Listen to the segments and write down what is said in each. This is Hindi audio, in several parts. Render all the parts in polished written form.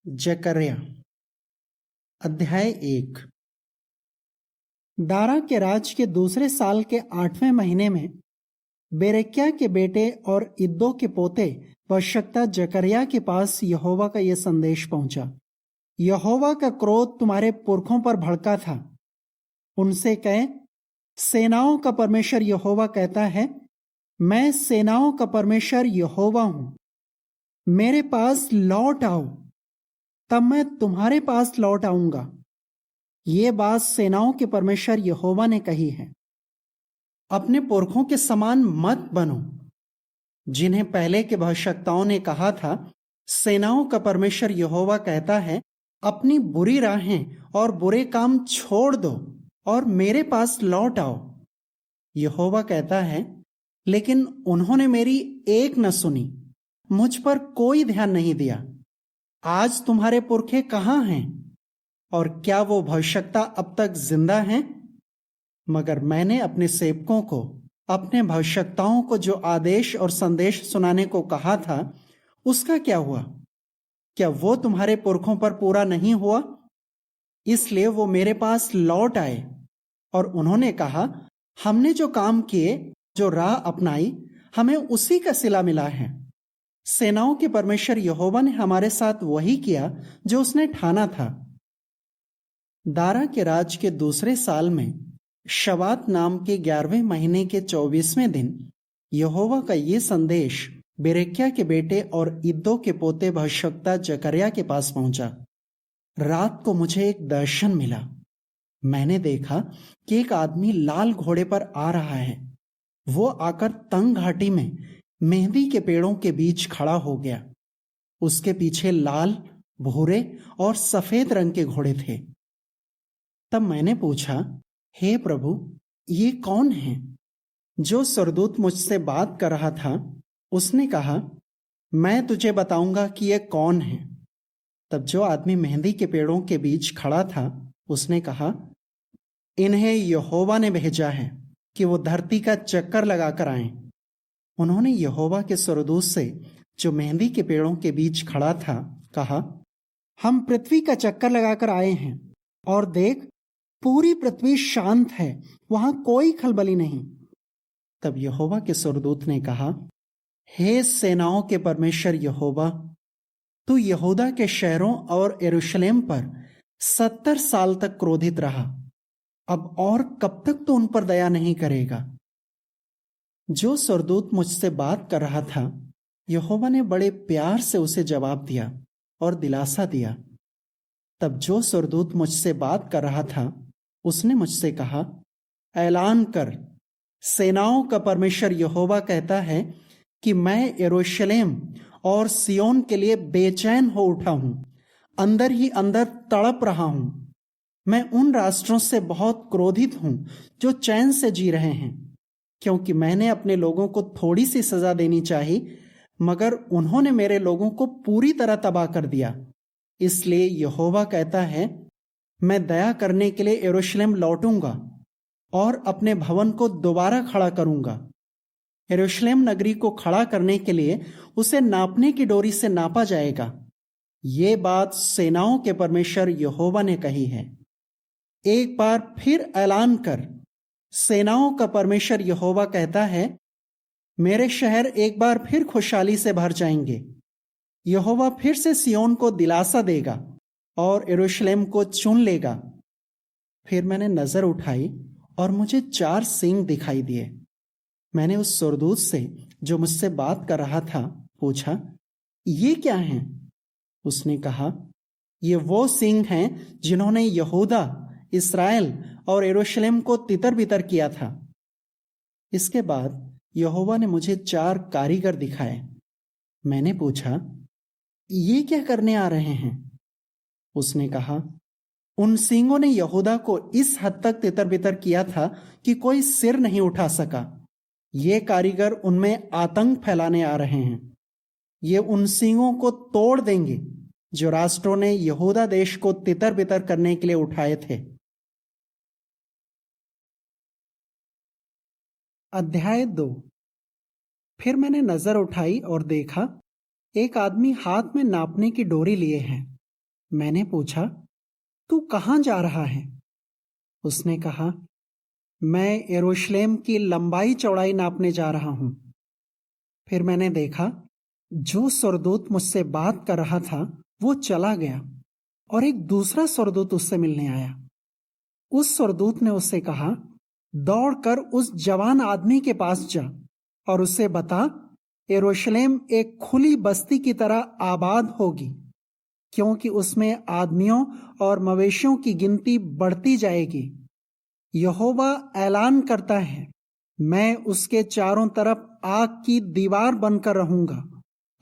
जकर्या अध्याय 1। दारा के राज के दूसरे साल के 8वें महीने में बेरेक्या के बेटे और इद्दो के पोते भविष्यद्वक्ता जकर्या के पास यहोवा का यह संदेश पहुंचा। यहोवा का क्रोध तुम्हारे पुरखों पर भड़का था। उनसे कहे, सेनाओं का परमेश्वर यहोवा कहता है, मैं सेनाओं का परमेश्वर यहोवा हूं। मेरे पास लौट आओ, तब मैं तुम्हारे पास लौट आऊंगा। ये बात सेनाओं के परमेश्वर यहोवा ने कही है। अपने पुरखों के समान मत बनो, जिन्हें पहले के भविष्यद्वक्ताओं ने कहा था, सेनाओं का परमेश्वर यहोवा कहता है, अपनी बुरी राहें और बुरे काम छोड़ दो और मेरे पास लौट आओ। यहोवा कहता है, लेकिन उन्होंने मेरी एक न सुनी, मुझ पर कोई ध्यान नहीं दिया। आज तुम्हारे पुरखे कहां हैं और क्या वो भविष्यद्वक्ता अब तक जिंदा हैं? मगर मैंने अपने सेवकों को, अपने भविष्यद्वक्ताओं को जो आदेश और संदेश सुनाने को कहा था, उसका क्या हुआ? क्या वो तुम्हारे पुरखों पर पूरा नहीं हुआ? इसलिए वो मेरे पास लौट आए और उन्होंने कहा, हमने जो काम किए, जो राह अपनाई, हमें उसी का सिला मिला है। सेनाओं के परमेश्वर यहोवा ने हमारे साथ वही किया जो उसने ठाना था। दारा के राज के दूसरे साल में शवात नाम के 11वें महीने के 24वें दिन यहोवा का ये संदेश बेरेक्या के बेटे और इद्दो के पोते भविष्यद्वक्ता जकर्या के पास पहुंचा। रात को मुझे एक दर्शन मिला। मैंने देखा कि एक आदमी लाल घोड़े पर आ रहा है। वो आकर तंग घाटी में मेंहदी के पेड़ों के बीच खड़ा हो गया। उसके पीछे लाल, भूरे और सफेद रंग के घोड़े थे। तब मैंने पूछा, हे प्रभु, ये कौन है? जो सरदूत मुझसे बात कर रहा था, उसने कहा, मैं तुझे बताऊंगा कि ये कौन है। तब जो आदमी मेंहदी के पेड़ों के बीच खड़ा था, उसने कहा, इन्हें यहोवा ने भेजा है कि वो धरती का चक्कर लगाकर आएं। उन्होंने यहोवा के सरदूत से, जो मेंहदी के पेड़ों के बीच खड़ा था, कहा, हम पृथ्वी का चक्कर लगाकर आए हैं और देख, पूरी पृथ्वी शांत है, वहां कोई खलबली नहीं। तब यहोवा के सरदूत ने कहा, हे सेनाओं के परमेश्वर यहोवा, तू यहूदा के शहरों और यरूशलेम पर 70 साल तक क्रोधित रहा। अब और कब तक तू उन पर दया नहीं करेगा? जो सरदूत मुझसे बात कर रहा था, यहोवा ने बड़े प्यार से उसे जवाब दिया और दिलासा दिया। तब जो सरदूत मुझसे बात कर रहा था, उसने मुझसे कहा, ऐलान कर, सेनाओं का परमेश्वर यहोवा कहता है कि मैं यरूशलेम और सियोन के लिए बेचैन हो उठा हूं, अंदर ही अंदर तड़प रहा हूं। मैं उन राष्ट्रों से बहुत क्रोधित हूं जो चैन से जी रहे हैं, क्योंकि मैंने अपने लोगों को थोड़ी सी सजा देनी चाहिए, मगर उन्होंने मेरे लोगों को पूरी तरह तबाह कर दिया। इसलिए यहोवा कहता है, मैं दया करने के लिए यरूशलेम लौटूंगा और अपने भवन को दोबारा खड़ा करूंगा। यरूशलेम नगरी को खड़ा करने के लिए उसे नापने की डोरी से नापा जाएगा। ये बात सेनाओं के परमेश्वर यहोवा ने कही है। एक बार फिर ऐलान कर, सेनाओं का परमेश्वर यहोवा कहता है, मेरे शहर एक बार फिर खुशहाली से भर जाएंगे। यहोवा फिर से सियोन को दिलासा देगा और यरूशलेम को चुन लेगा। फिर मैंने नजर उठाई और मुझे 4 सींग दिखाई दिए। मैंने उस सरदूत से, जो मुझसे बात कर रहा था, पूछा, ये क्या हैं? उसने कहा, ये वो सींग हैं जिन्होंने यहूदा, इस्राएल और यरूशलेम को तितर बितर किया था। इसके बाद यहोवा ने मुझे 4 कारीगर दिखाए। मैंने पूछा, ये क्या करने आ रहे हैं? उसने कहा, उन सींगों ने यहूदा को इस हद तक तितर बितर किया था कि कोई सिर नहीं उठा सका। ये कारीगर उनमें आतंक फैलाने आ रहे हैं। ये उन सींगों को तोड़ देंगे जो राष्ट्रों ने यहूदा देश को तितर बितर करने के लिए उठाए थे। अध्याय 2। फिर मैंने नजर उठाई और देखा, एक आदमी हाथ में नापने की डोरी लिए है मैंने पूछा, तू कहाँ जा रहा है? उसने कहा, मैं यरूशलेम की लंबाई चौड़ाई नापने जा रहा हूं। फिर मैंने देखा, जो स्वर्गदूत मुझसे बात कर रहा था वो चला गया और एक दूसरा स्वर्गदूत उससे मिलने आया। उस स्वर्गदूत ने उससे कहा, दौड़कर उस जवान आदमी के पास जा और उससे बता, यरूशलेम एक खुली बस्ती की तरह आबाद होगी, क्योंकि उसमें आदमियों और मवेशियों की गिनती बढ़ती जाएगी। यहोवा ऐलान करता है, मैं उसके चारों तरफ आग की दीवार बनकर रहूंगा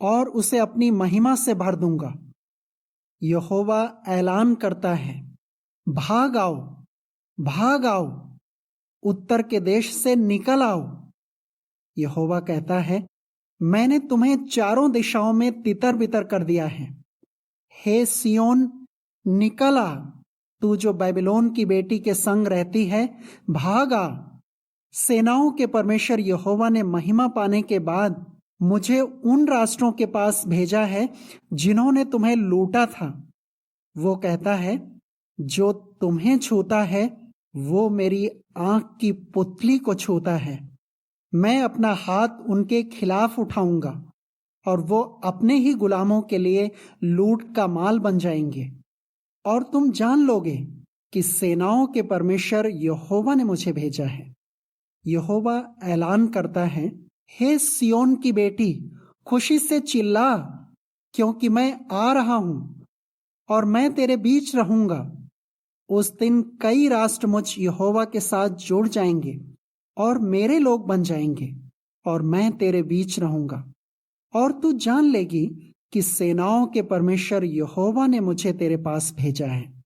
और उसे अपनी महिमा से भर दूंगा। यहोवा ऐलान करता है, भाग आओ, भाग आओ, उत्तर के देश से निकल आओ। यहोवा कहता है, मैंने तुम्हें चारों दिशाओं में तितर बितर कर दिया है। हे सियोन, निकल आ, तू जो बेबीलोन की बेटी के संग रहती है, भाग आ। सेनाओं के परमेश्वर यहोवा ने महिमा पाने के बाद मुझे उन राष्ट्रों के पास भेजा है जिन्होंने तुम्हें लूटा था। वो कहता है, जो तुम्हें छूता है वो मेरी आंख की पुतली को छूता है। मैं अपना हाथ उनके खिलाफ उठाऊंगा और वो अपने ही गुलामों के लिए लूट का माल बन जाएंगे। और तुम जान लोगे कि सेनाओं के परमेश्वर यहोवा ने मुझे भेजा है। यहोवा ऐलान करता है, हे सियोन की बेटी, खुशी से चिल्ला, क्योंकि मैं आ रहा हूं और मैं तेरे बीच रहूंगा। उस दिन कई राष्ट्र मुझ यहोवा के साथ जुड़ जाएंगे और मेरे लोग बन जाएंगे और मैं तेरे बीच रहूंगा। और तू जान लेगी कि सेनाओं के परमेश्वर यहोवा ने मुझे तेरे पास भेजा है।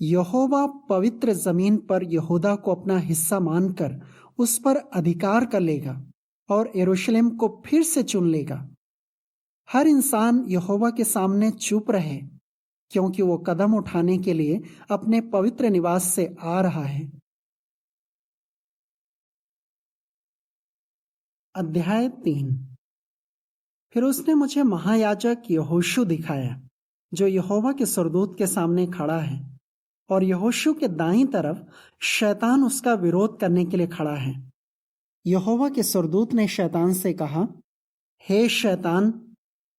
यहोवा पवित्र जमीन पर यहूदा को अपना हिस्सा मानकर उस पर अधिकार कर लेगा और यरूशलेम को फिर से चुन लेगा। हर इंसान यहोवा के सामने चुप रहे, क्योंकि वो कदम उठाने के लिए अपने पवित्र निवास से आ रहा है। अध्याय 3। फिर उसने मुझे महायाजक यहोशू दिखाया, जो यहोवा के स्वर्गदूत के सामने खड़ा है, और यहोशू के दाईं तरफ शैतान उसका विरोध करने के लिए खड़ा है। यहोवा के स्वर्गदूत ने शैतान से कहा, हे शैतान,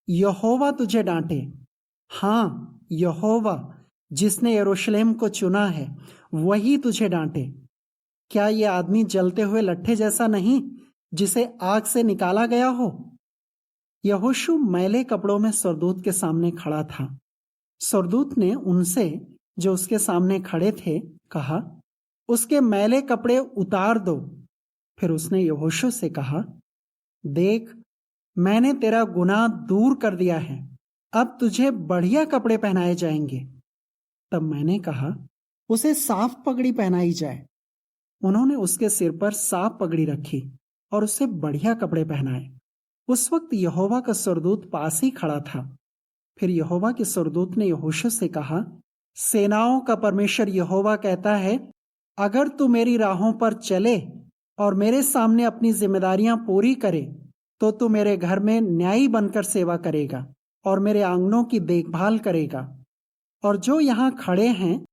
यहोवा तुझे डांटे। हाँ, यहोवा जिसने यरूशलेम को चुना है वही तुझे डांटे। क्या यह आदमी जलते हुए लट्ठे जैसा नहीं, जिसे आग से निकाला गया हो? यहोशू मैले कपड़ों में स्वर्गदूत के सामने खड़ा था। स्वर्गदूत ने उनसे जो उसके सामने खड़े थे कहा, उसके मैले कपड़े उतार दो। फिर उसने यहोशू से कहा, देख, मैंने तेरा गुनाह दूर कर दिया है, अब तुझे बढ़िया कपड़े पहनाए जाएंगे। तब मैंने कहा, उसे साफ पगड़ी पहनाई जाए। उन्होंने उसके सिर पर साफ पगड़ी रखी और उसे बढ़िया कपड़े पहनाए। उस वक्त यहोवा का स्वर्गदूत पास ही खड़ा था। फिर यहोवा के स्वर्गदूत ने यहोशू से कहा, सेनाओं का परमेश्वर यहोवा कहता है, अगर तू मेरी राहों पर चले और मेरे सामने अपनी जिम्मेदारियां पूरी करे, तो तू मेरे घर में न्यायी बनकर सेवा करेगा और मेरे आंगनों की देखभाल करेगा। और जो यहाँ खड़े हैं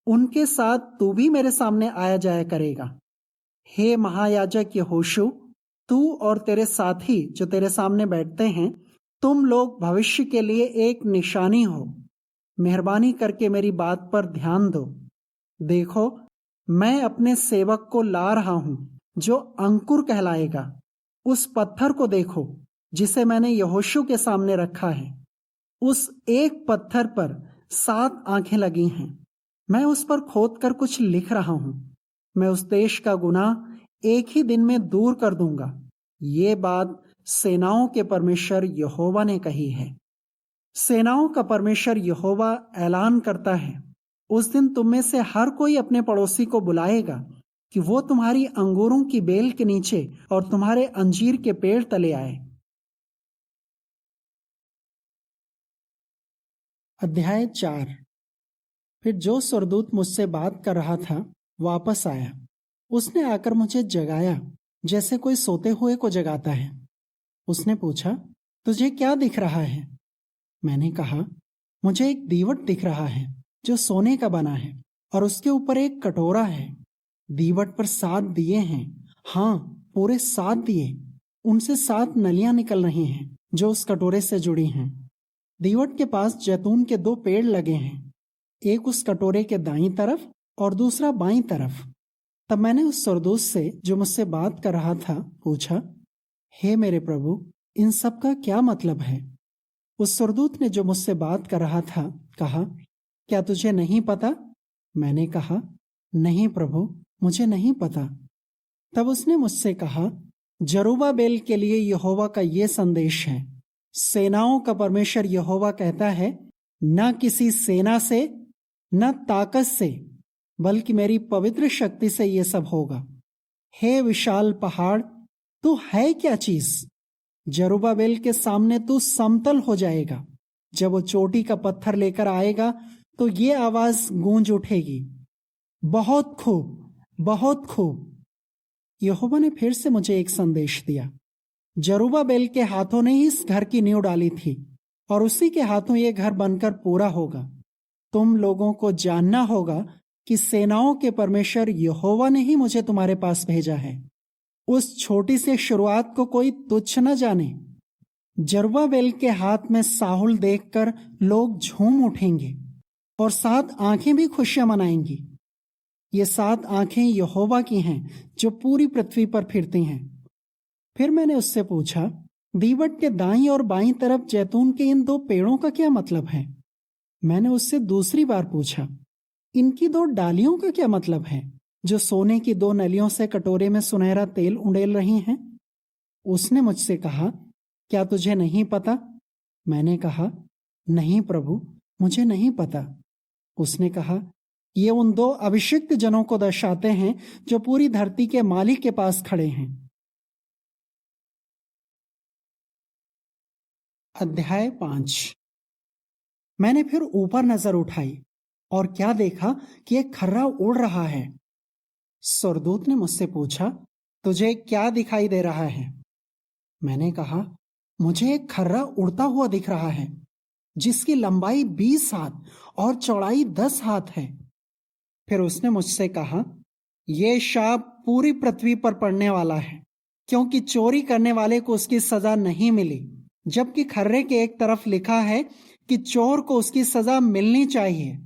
उनके साथ तू भी मेरे सामने आया जाया करेगा। हे महायाजक यहोशू, तू और तेरे साथी जो तेरे सामने बैठते हैं, तुम लोग भविष्य के लिए एक निशानी हो। मेहरबानी करके मेरी बात पर ध्यान दो। देखो, मैं अपने सेवक को ला रहा हूं जो अंकुर कहलाएगा। उस पत्थर को देखो जिसे मैंने यहोशू के सामने रखा है। उस एक पत्थर पर 7 आंखें लगी हैं। मैं उस पर खोदकर कुछ लिख रहा हूं। मैं उस देश का गुनाह एक ही दिन में दूर कर दूंगा। ये बात सेनाओं के परमेश्वर यहोवा ने कही है। सेनाओं का परमेश्वर यहोवा ऐलान करता है, उस दिन तुम में से हर कोई अपने पड़ोसी को बुलाएगा कि वो तुम्हारी अंगूरों की बेल के नीचे और तुम्हारे अंजीर के पेड़ तले आए। अध्याय 4। फिर जो स्वर्गदूत मुझसे बात कर रहा था वापस आया। उसने आकर मुझे जगाया, जैसे कोई सोते हुए को जगाता है। उसने पूछा, तुझे क्या दिख रहा है? मैंने कहा, मुझे एक दीवट दिख रहा है जो सोने का बना है और उसके ऊपर एक कटोरा है। दीवट पर 7 दिए हैं। हाँ, पूरे 7 दिए। उनसे 7 नलियां निकल रही हैं जो उस कटोरे से जुड़ी हैं। दीवट के पास जैतून के 2 पेड़ लगे हैं, एक उस कटोरे के दाईं तरफ और दूसरा बाईं तरफ। तब मैंने उस सुरदूत से जो मुझसे बात कर रहा था पूछा, हे मेरे प्रभु, इन सब का क्या मतलब है? उस सुरदूत ने जो मुझसे बात कर रहा था कहा, क्या तुझे नहीं पता? मैंने कहा, नहीं प्रभु, मुझे नहीं पता। तब उसने मुझसे कहा, जरुब्बाबेल के लिए यहोवा का ये संदेश है, सेनाओं का परमेश्वर यहोवा कहता है, न किसी सेना से न ताकत से बल्कि मेरी पवित्र शक्ति से ये सब होगा। हे विशाल पहाड़, तू है क्या चीज? जरुब्बाबेल के सामने तू समतल हो जाएगा। जब वो चोटी का पत्थर लेकर आएगा तो ये आवाज गूंज उठेगी, बहुत खूब, बहुत खूब। यहोवा ने फिर से मुझे एक संदेश दिया। जरुब्बाबेल के हाथों ने इस घर की नींव डाली थी और उसी के हाथों ये घर बनकर पूरा होगा। तुम लोगों को जानना होगा कि सेनाओं के परमेश्वर यहोवा ने ही मुझे तुम्हारे पास भेजा है। उस छोटी सी शुरुआत को कोई तुच्छ न जाने। जरुब्बाबेल के हाथ में साहुल देखकर लोग झूम उठेंगे और 7 आंखें भी खुशियां मनाएंगी। ये 7 आंखें यहोवा की हैं जो पूरी पृथ्वी पर फिरती हैं। फिर मैंने उससे पूछा, दीवट के दाईं और बाईं तरफ जैतून के इन 2 पेड़ों का क्या मतलब है? मैंने उससे दूसरी बार पूछा, इनकी 2 डालियों का क्या मतलब है जो सोने की 2 नलियों से कटोरे में सुनहरा तेल उंडेल रही हैं? उसने मुझसे कहा, क्या तुझे नहीं पता? मैंने कहा, नहीं प्रभु, मुझे नहीं पता। उसने कहा, ये उन 2 अभिषिक्त जनों को दर्शाते हैं जो पूरी धरती के मालिक के पास खड़े हैं। अध्याय 5। मैंने फिर ऊपर नजर उठाई और क्या देखा कि एक खर्रा उड़ रहा है। सुरदूत ने मुझसे पूछा, तुझे क्या दिखाई दे रहा है? मैंने कहा, मुझे एक खर्रा उड़ता हुआ दिख रहा है जिसकी लंबाई 20 हाथ और चौड़ाई 10 हाथ है। फिर उसने मुझसे कहा, यह शाप पूरी पृथ्वी पर पड़ने वाला है, क्योंकि चोरी करने वाले को उसकी सजा नहीं मिली, जबकि खर्रे के एक तरफ लिखा है कि चोर को उसकी सजा मिलनी चाहिए,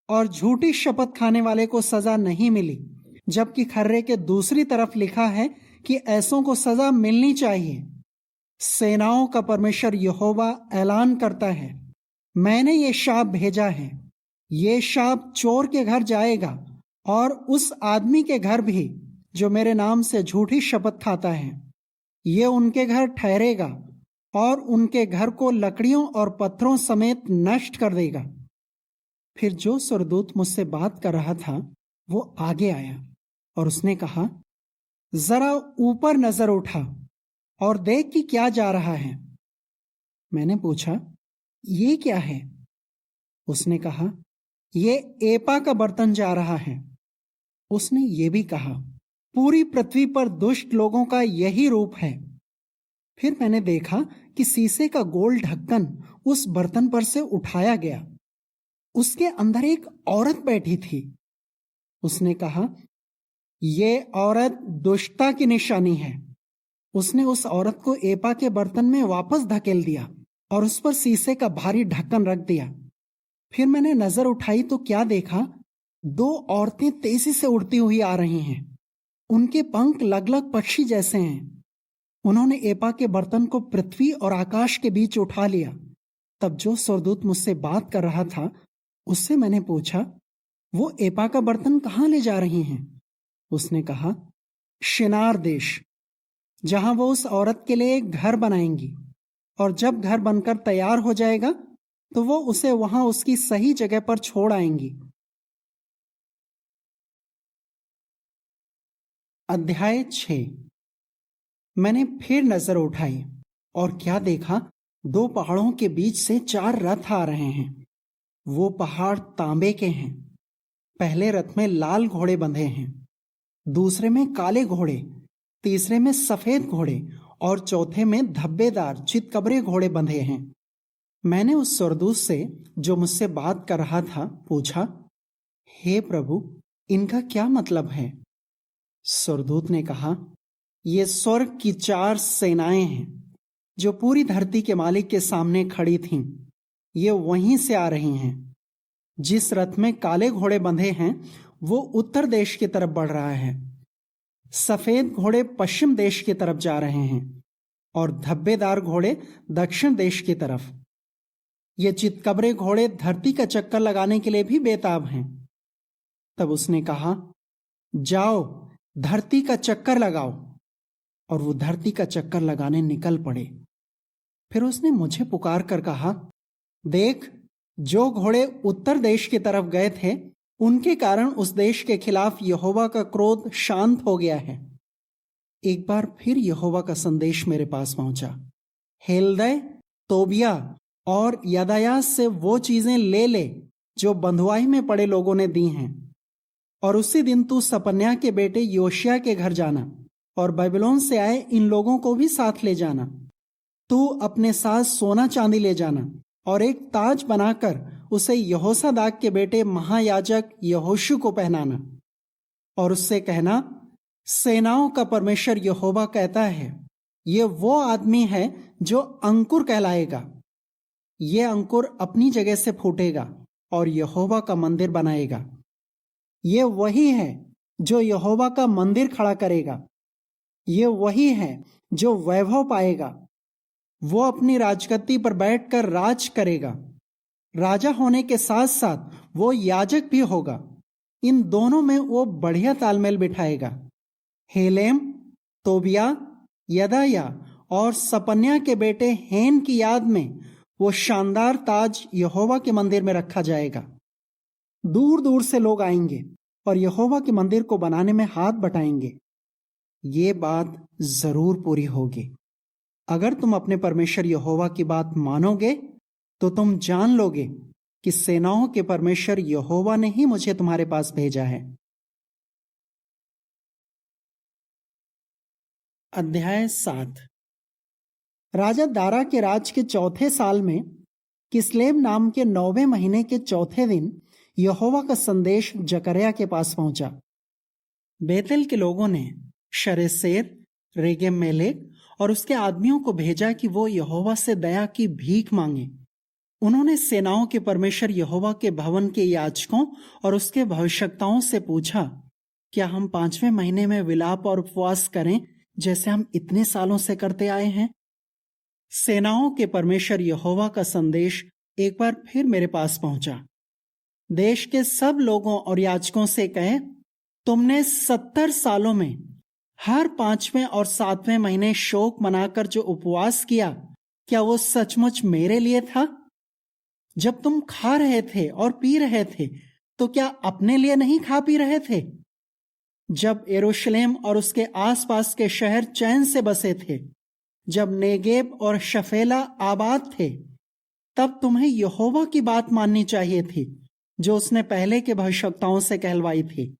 और झूठी शपथ खाने वाले को सजा नहीं मिली, जबकि खर्रे के दूसरी तरफ लिखा है कि ऐसों को सजा मिलनी चाहिए। सेनाओं का परमेश्वर यहोवा ऐलान करता है, मैंने ये शाप भेजा है। ये शाप चोर के घर जाएगा और उस आदमी के घर भी जो मेरे नाम से झूठी शपथ खाता है। ये उनके घर ठहरेगा और उनके घर को लकड़ियों और पत्थरों समेत नष्ट कर देगा। फिर जो सुरदूत मुझसे बात कर रहा था वो आगे आया और उसने कहा, जरा ऊपर नजर उठा और देख कि क्या जा रहा है। मैंने पूछा, ये क्या है? उसने कहा, ये एपा का बर्तन जा रहा है। उसने ये भी कहा, पूरी पृथ्वी पर दुष्ट लोगों का यही रूप है। फिर मैंने देखा कि शीशे का गोल ढक्कन उस बर्तन पर से उठाया गया। उसके अंदर एक औरत बैठी थी। उसने कहा, ये औरत दुष्टता की निशानी है। उसने उस औरत को एपा के बर्तन में वापस धकेल दिया और उस पर शीशे का भारी ढक्कन रख दिया। फिर मैंने नजर उठाई तो क्या देखा, 2 औरतें तेजी से उड़ती हुई आ रही हैं। उनके पंख लगलग पक्षी जैसे हैं। उन्होंने एपा के बर्तन को पृथ्वी और आकाश के बीच उठा लिया। तब जो सुरदूत मुझसे बात कर रहा था उससे मैंने पूछा, वो एपा का बर्तन कहाँ ले जा रही हैं? उसने कहा, शिनार देश, जहां वो उस औरत के लिए एक घर बनाएंगी, और जब घर बनकर तैयार हो जाएगा तो वो उसे वहां उसकी सही जगह पर छोड़ आएंगी। अध्याय 6। मैंने फिर नजर उठाई और क्या देखा, 2 पहाड़ों के बीच से 4 रथ आ रहे हैं। वो पहाड़ तांबे के हैं। पहले रथ में लाल घोड़े बंधे हैं, दूसरे में काले घोड़े, तीसरे में सफेद घोड़े और चौथे में धब्बेदार चितकबरे घोड़े बंधे हैं। मैंने उस स्वर्गदूत से जो मुझसे बात कर रहा था पूछा, हे प्रभु, इनका क्या मतलब है? स्वर्गदूत ने कहा, ये स्वर्ग की 4 सेनाएं हैं जो पूरी धरती के मालिक के सामने खड़ी थीं। ये वहीं से आ रही हैं। जिस रथ में काले घोड़े बंधे हैं वो उत्तर देश की तरफ बढ़ रहा है। सफेद घोड़े पश्चिम देश की तरफ जा रहे हैं और धब्बेदार घोड़े दक्षिण देश की तरफ। ये चितकबरे घोड़े धरती का चक्कर लगाने के लिए भी बेताब हैं। तब उसने कहा, जाओ धरती का चक्कर लगाओ। और वो धरती का चक्कर लगाने निकल पड़े। फिर उसने मुझे पुकार कर कहा, देख, जो घोड़े उत्तर देश की तरफ गए थे उनके कारण उस देश के खिलाफ यहोवा का क्रोध शांत हो गया है। एक बार फिर यहोवा का संदेश मेरे पास पहुंचा, हेल्दै, तोबिया और यदायाह से वो चीजें ले ले जो बंधुआई में पड़े लोगों ने दी हैं। और उसी दिन तू सपन्याह के बेटे योशिया के घर जाना और बेबीलोन से आए इन लोगों को भी साथ ले जाना। तू अपने साथ सोना चांदी ले जाना और एक ताज बनाकर उसे यहोसादाक के बेटे महायाजक यहोशू को पहनाना और उससे कहना, सेनाओं का परमेश्वर यहोवा कहता है, ये वो आदमी है जो अंकुर कहलाएगा। ये अंकुर अपनी जगह से फूटेगा और यहोवा का मंदिर बनाएगा। ये वही है जो यहोवा का मंदिर खड़ा करेगा। ये वही है जो वैभव पाएगा। वो अपनी राजगद्दी पर बैठकर राज करेगा। राजा होने के साथ साथ वो याजक भी होगा। इन दोनों में वो बढ़िया तालमेल बिठाएगा। हेलेम, तोबिया, यदाया और सपन्याह के बेटे हेन की याद में वो शानदार ताज यहोवा के मंदिर में रखा जाएगा। दूर दूर से लोग आएंगे और यहोवा के मंदिर को बनाने में हाथ बटाएंगे। ये बात जरूर पूरी होगी। अगर तुम अपने परमेश्वर यहोवा की बात मानोगे तो तुम जान लोगे कि सेनाओं के परमेश्वर यहोवा ने ही मुझे तुम्हारे पास भेजा है। अध्याय 7। राजा दारा के राज के 4थे साल में किस्लेव नाम के 9वें महीने के 4थे दिन यहोवा का संदेश जकर्याह के पास पहुंचा। बेतेल के लोगों ने शरेसेर, रेगेम-मेलेक और उसके आदमियों को भेजा कि वो यहोवा से दया की भीख मांगे। उन्होंने सेनाओं के परमेश्वर यहोवा के भवन के याजकों और उसके भविष्यद्वक्ताओं से पूछा, क्या हम 5वें महीने में विलाप और उपवास करें जैसे हम इतने सालों से करते आए हैं? सेनाओं के परमेश्वर यहोवा का संदेश एक बार फिर मेरे पास पहुंचा। देश के सब लोगों और याजकों से कहें, तुमने 70 सालों में हर 5वें और 7वें महीने शोक मनाकर जो उपवास किया, क्या वो सचमुच मेरे लिए था? जब तुम खा रहे थे और पी रहे थे तो क्या अपने लिए नहीं खा पी रहे थे? जब यरूशलेम और उसके आसपास के शहर चैन से बसे थे, जब नेगेब और शफेला आबाद थे, तब तुम्हें यहोवा की बात माननी चाहिए थी जो उसने पहले के भविष्यद्वक्ताओं से कहलवाई थी।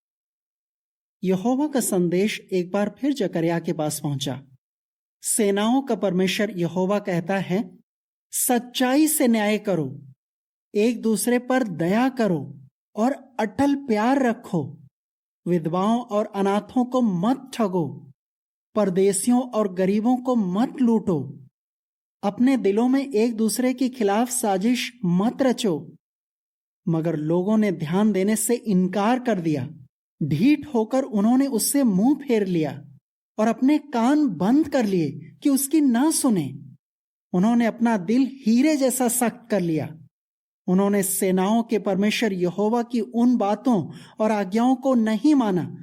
यहोवा का संदेश एक बार फिर जकर्याह के पास पहुंचा। सेनाओं का परमेश्वर यहोवा कहता है, सच्चाई से न्याय करो, एक दूसरे पर दया करो और अटल प्यार रखो। विधवाओं और अनाथों को मत ठगो, परदेशियों और गरीबों को मत लूटो। अपने दिलों में एक दूसरे के खिलाफ साजिश मत रचो। मगर लोगों ने ध्यान देने से इनकार कर दिया। ढीठ होकर उन्होंने उससे मुंह फेर लिया और अपने कान बंद कर लिए कि उसकी ना सुने। उन्होंने अपना दिल हीरे जैसा सख्त कर लिया। उन्होंने सेनाओं के परमेश्वर यहोवा की उन बातों और आज्ञाओं को नहीं माना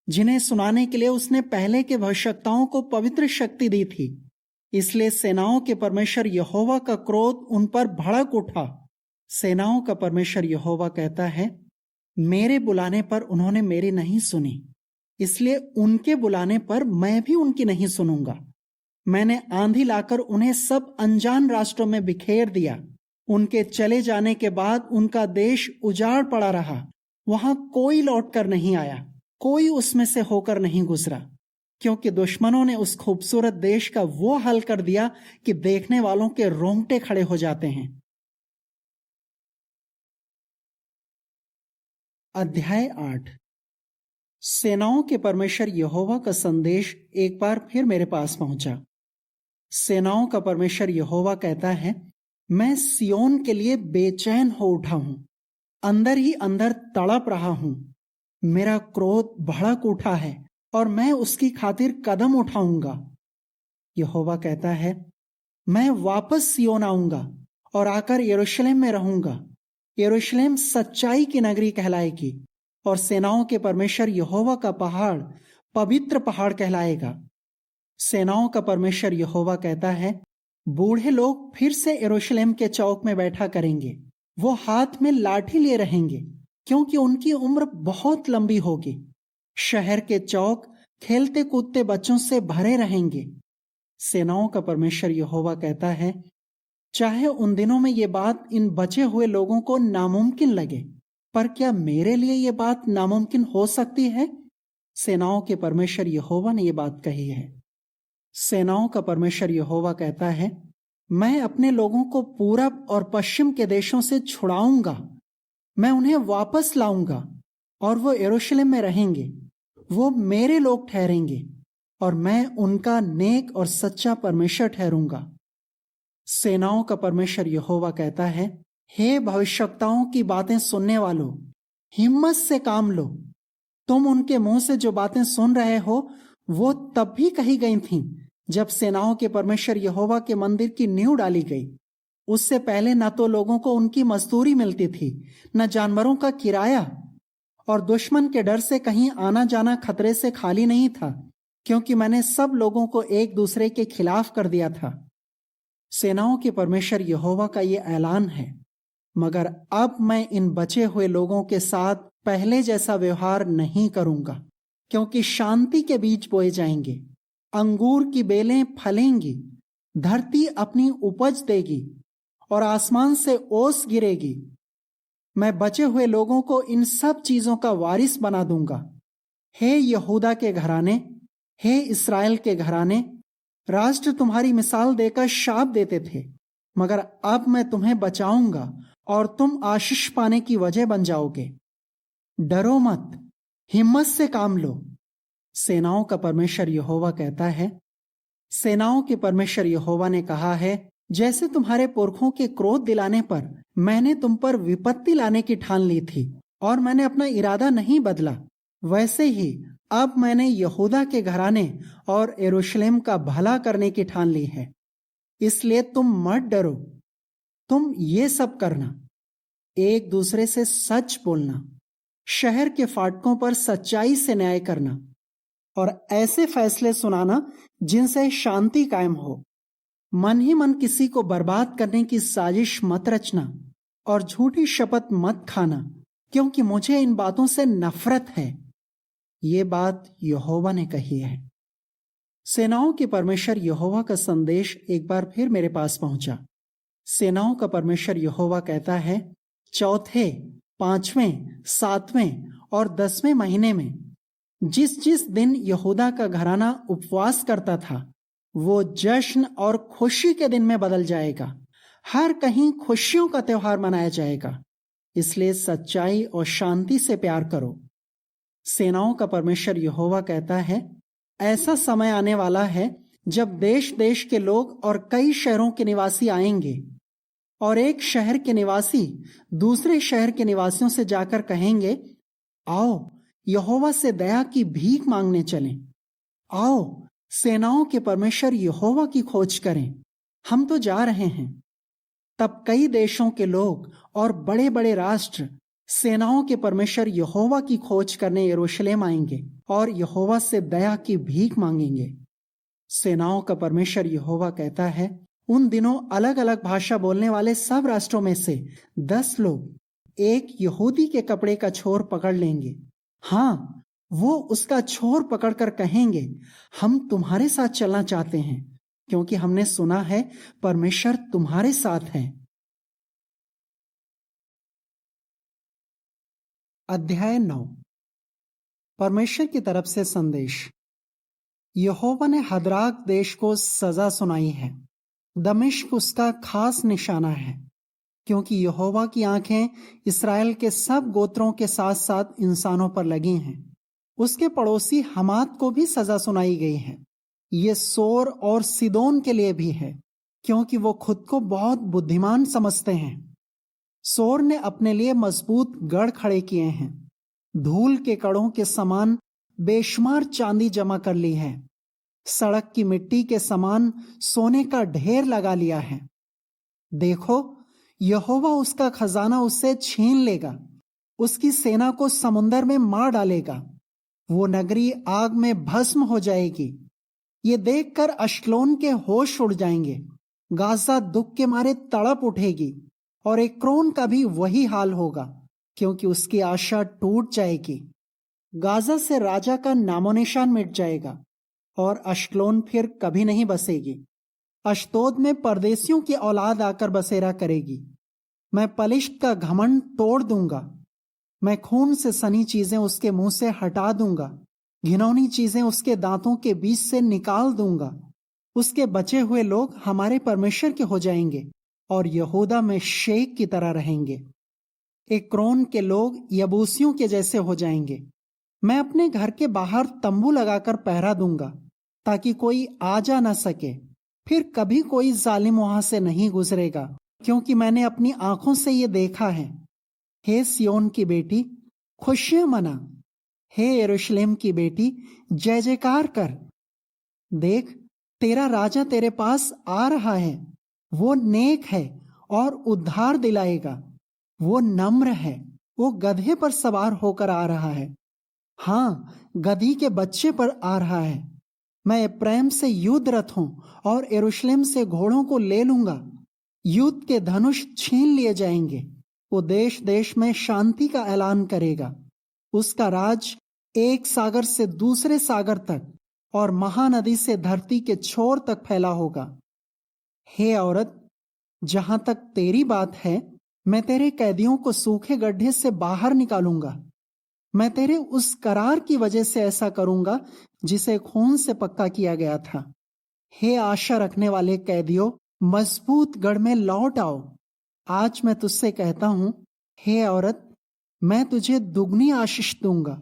जिन्हें सुनाने के लिए उसने पहले के भविष्यद्वक्ताओं को पवित्र शक्ति दी थी। इसलिए सेनाओं के परमेश्वर यहोवा का क्रोध उन पर भड़क उठा। सेनाओं का परमेश्वर यहोवा कहता है, मेरे बुलाने पर उन्होंने मेरी नहीं सुनी, इसलिए उनके बुलाने पर मैं भी उनकी नहीं सुनूंगा। मैंने आंधी लाकर उन्हें सब अनजान राष्ट्रों में बिखेर दिया। उनके चले जाने के बाद उनका देश उजाड़ पड़ा रहा। वहां कोई लौट कर नहीं आया, कोई उसमें से होकर नहीं गुजरा। क्योंकि दुश्मनों ने उस खूबसूरत देश का वो हाल कर दिया कि देखने वालों के रोंगटे खड़े हो जाते हैं। अध्याय 8। सेनाओं के परमेश्वर यहोवा का संदेश एक बार फिर मेरे पास पहुंचा। सेनाओं का परमेश्वर यहोवा कहता है, मैं सियोन के लिए बेचैन हो उठा हूं, अंदर ही अंदर तड़प रहा हूं। मेरा क्रोध भड़क उठा है और मैं उसकी खातिर कदम उठाऊंगा। यहोवा कहता है, मैं वापस सियोन आऊंगा और आकर यरूशलेम में रहूंगा। यरूशलेम सच्चाई की नगरी कहलाएगी और सेनाओं के परमेश्वर यहोवा का पहाड़ पवित्र पहाड़ कहलाएगा। सेनाओं का परमेश्वर यहोवा कहता है, बूढ़े लोग फिर से यरूशलेम के चौक में बैठा करेंगे। वो हाथ में लाठी लिए रहेंगे क्योंकि उनकी उम्र बहुत लंबी होगी। शहर के चौक खेलते कूदते बच्चों से भरे रहेंगे। सेनाओं का परमेश्वर यहोवा कहता है, चाहे उन दिनों में ये बात इन बचे हुए लोगों को नामुमकिन लगे, पर क्या मेरे लिए ये बात नामुमकिन हो सकती है? सेनाओं के परमेश्वर यहोवा ने ये बात कही है। सेनाओं का परमेश्वर यहोवा कहता है, मैं अपने लोगों को पूरब और पश्चिम के देशों से छुड़ाऊंगा। मैं उन्हें वापस लाऊंगा और वो यरूशलेम में रहेंगे। वो मेरे लोग ठहरेंगे और मैं उनका नेक और सच्चा परमेश्वर ठहरूंगा। सेनाओं का परमेश्वर यहोवा कहता है, हे भविष्यवक्ताओं की बातें सुनने वालों, हिम्मत से काम लो। तुम उनके मुंह से जो बातें सुन रहे हो वो तब भी कही गई थीं जब सेनाओं के परमेश्वर यहोवा के मंदिर की नींव डाली गई। उससे पहले न तो लोगों को उनकी मजदूरी मिलती थी, न जानवरों का किराया, और दुश्मन के डर से कहीं आना जाना खतरे से खाली नहीं था, क्योंकि मैंने सब लोगों को एक दूसरे के खिलाफ कर दिया था। सेनाओं के परमेश्वर यहोवा का ये ऐलान है, मगर अब मैं इन बचे हुए लोगों के साथ पहले जैसा व्यवहार नहीं करूंगा, क्योंकि शांति के बीज बोए जाएंगे, अंगूर की बेलें फलेंगी, धरती अपनी उपज देगी और आसमान से ओस गिरेगी। मैं बचे हुए लोगों को इन सब चीजों का वारिस बना दूंगा। हे यहूदा के घराने, हे इस्राएल के घराने, राष्ट्र तुम्हारी मिसाल देकर शाप देते थे, मगर अब मैं तुम्हें बचाऊंगा और तुम आशीष पाने की वजह बन जाओगे। डरो मत, हिम्मत से काम लो। सेनाओं का परमेश्वर यहोवा कहता है, सेनाओं के परमेश्वर यहोवा ने कहा है, जैसे तुम्हारे पुरखों के क्रोध दिलाने पर मैंने तुम पर विपत्ति लाने की ठान ली थी और मैंने अपना इरादा नहीं बदला, वैसे ही अब मैंने यहूदा के घराने और यरूशलेम का भला करने की ठान ली है। इसलिए तुम मत डरो। तुम ये सब करना, एक दूसरे से सच बोलना, शहर के फाटकों पर सच्चाई से न्याय करना और ऐसे फैसले सुनाना जिनसे शांति कायम हो। मन ही मन किसी को बर्बाद करने की साजिश मत रचना और झूठी शपथ मत खाना, क्योंकि मुझे इन बातों से नफरत है। ये बात यहोवा ने कही है। सेनाओं के परमेश्वर यहोवा का संदेश एक बार फिर मेरे पास पहुंचा। सेनाओं का परमेश्वर यहोवा कहता है, चौथे, पांचवें, सातवें और 10वें महीने में जिस जिस दिन यहूदा का घराना उपवास करता था, वो जश्न और खुशी के दिन में बदल जाएगा। हर कहीं खुशियों का त्योहार मनाया जाएगा। इसलिए सच्चाई और शांति से प्यार करो। सेनाओं का परमेश्वर यहोवा कहता है, ऐसा समय आने वाला है जब देश देश के लोग और कई शहरों के निवासी आएंगे और एक शहर के निवासी दूसरे शहर के निवासियों से जाकर कहेंगे, आओ यहोवा से दया की भीख मांगने चलें। आओ सेनाओं के परमेश्वर यहोवा की खोज करें, हम तो जा रहे हैं। तब कई देशों के लोग और बड़े बड़े राष्ट्र सेनाओं के परमेश्वर यहोवा की खोज करने यरूशलेम आएंगे और यहोवा से दया की भीख मांगेंगे। सेनाओं का परमेश्वर यहोवा कहता है, उन दिनों अलग अलग भाषा बोलने वाले सब राष्ट्रों में से 10 लोग एक यहूदी के कपड़े का छोर पकड़ लेंगे। हाँ, वो उसका छोर पकड़कर कहेंगे, हम तुम्हारे साथ चलना चाहते हैं, क्योंकि हमने सुना है परमेश्वर तुम्हारे साथ है। अध्याय 9। परमेश्वर की तरफ से संदेश। यहोवा ने हदराक देश को सजा सुनाई है। दमिश्क उसका खास निशाना है, क्योंकि यहोवा की आंखें इसराइल के सब गोत्रों के साथ साथ इंसानों पर लगी हैं। उसके पड़ोसी हमात को भी सजा सुनाई गई है। ये सोर और सिदोन के लिए भी है, क्योंकि वो खुद को बहुत बुद्धिमान समझते हैं। सोर ने अपने लिए मजबूत गढ़ खड़े किए हैं। धूल के कड़ों के समान बेशुमार चांदी जमा कर ली है। सड़क की मिट्टी के समान सोने का ढेर लगा लिया है। देखो, यहोवा उसका खजाना उससे छीन लेगा। उसकी सेना को समुंदर में मार डालेगा। वो नगरी आग में भस्म हो जाएगी। ये देखकर अश्लोन के होश उड़ जाएंगे। गाजा दुख के मारे तड़प उठेगी और एक्रोन का भी वही हाल होगा, क्योंकि उसकी आशा टूट जाएगी। गाजा से राजा का नामोनिशान मिट जाएगा और अश्लोन फिर कभी नहीं बसेगी। अश्तोद में परदेसियों की औलाद आकर बसेरा करेगी। मैं पलिश्त का घमंड तोड़ दूंगा। मैं खून से सनी चीजें उसके मुंह से हटा दूंगा। घिनौनी चीजें उसके दांतों के बीच से निकाल दूंगा। उसके बचे हुए लोग हमारे परमेश्वर के हो जाएंगे और यहूदा में शेख की तरह रहेंगे। एक्रोन के लोग यबूसियों के जैसे हो जाएंगे। मैं अपने घर के बाहर तंबू लगाकर पहरा दूंगा, ताकि कोई आ जा न सके। फिर कभी कोई जालिम वहां से नहीं गुजरेगा, क्योंकि मैंने अपनी आंखों से ये देखा है। हे सियोन की बेटी, खुशियां मना। हे यरूशलेम की बेटी, जय जयकार कर। देख, तेरा राजा तेरे पास आ रहा है। वो नेक है और उद्धार दिलाएगा। वो नम्र है। वो गधे पर सवार होकर आ रहा है। हाँ, गधी के बच्चे पर आ रहा है। मैं एप्रैम से युद्ध रथों और यरूशलेम से घोड़ों को ले लूंगा। युद्ध के धनुष छीन लिए जाएंगे। वो देश देश में शांति का ऐलान करेगा। उसका राज एक सागर से दूसरे सागर तक और महानदी से धरती के छोर तक फैला होगा। हे औरत, जहां तक तेरी बात है, मैं तेरे कैदियों को सूखे गड्ढे से बाहर निकालूंगा। मैं तेरे उस करार की वजह से ऐसा करूंगा जिसे खून से पक्का किया गया था। हे आशा रखने वाले कैदियों, मजबूत गढ़ में लौट आओ। आज मैं तुझसे कहता हूं, हे औरत, मैं तुझे दुगनी आशीष दूंगा।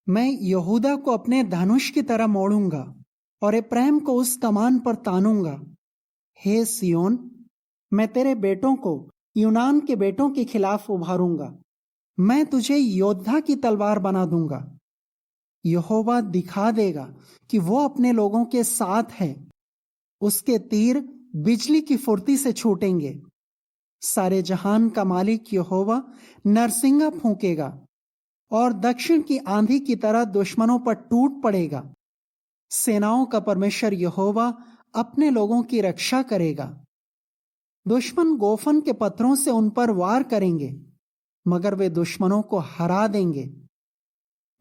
मैं यहूदा को अपने धनुष की तरह मोड़ूंगा और एप्रैम को उस कमान पर तानूंगा। हे सियोन, मैं तेरे बेटों को यूनान के बेटों के खिलाफ उभारूंगा। मैं तुझे योद्धा की तलवार बना दूंगा। यहोवा दिखा देगा कि वो अपने लोगों के साथ है। उसके तीर बिजली की फुर्ती से छूटेंगे। सारे जहान का मालिक यहोवा नरसिंगा फूंकेगा और दक्षिण की आंधी की तरह दुश्मनों पर टूट पड़ेगा। सेनाओं का परमेश्वर यहोवा अपने लोगों की रक्षा करेगा। दुश्मन गोफन के पत्थरों से उन पर वार करेंगे, मगर वे दुश्मनों को हरा देंगे।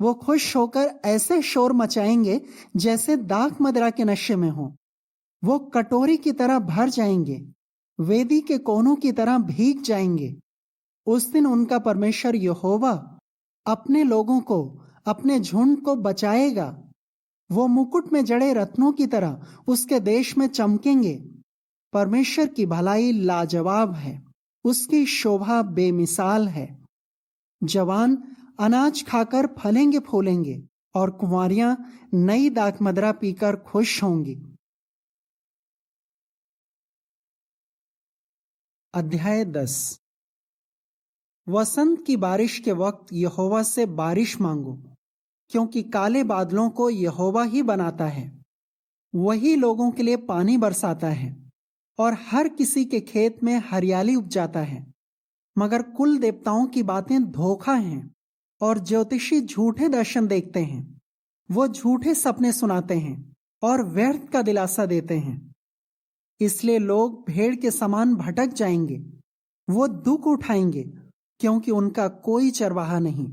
वो खुश होकर ऐसे शोर मचाएंगे जैसे दाख मदिरा के नशे में हो। वो कटोरी की तरह भर जाएंगे, वेदी के कोनों की तरह भीग जाएंगे। उस दिन उनका परमेश्वर यहोवा अपने लोगों को, अपने झुंड को बचाएगा। वो मुकुट में जड़े रत्नों की तरह उसके देश में चमकेंगे। परमेश्वर की भलाई लाजवाब है, उसकी शोभा बेमिसाल है। जवान अनाज खाकर फलेंगे फूलेंगे और कुंवारियां नई दाख मदिरा पीकर खुश होंगी। अध्याय 10। वसंत की बारिश के वक्त यहोवा से बारिश मांगो, क्योंकि काले बादलों को यहोवा ही बनाता है। वही लोगों के लिए पानी बरसाता है और हर किसी के खेत में हरियाली उपजाता है। मगर कुल देवताओं की बातें धोखा हैं और ज्योतिषी झूठे दर्शन देखते हैं। वो झूठे सपने सुनाते हैं और व्यर्थ का दिलासा देते हैं। इसलिए लोग भेड़ के समान भटक जाएंगे। वो दुख उठाएंगे, क्योंकि उनका कोई चरवाहा नहीं।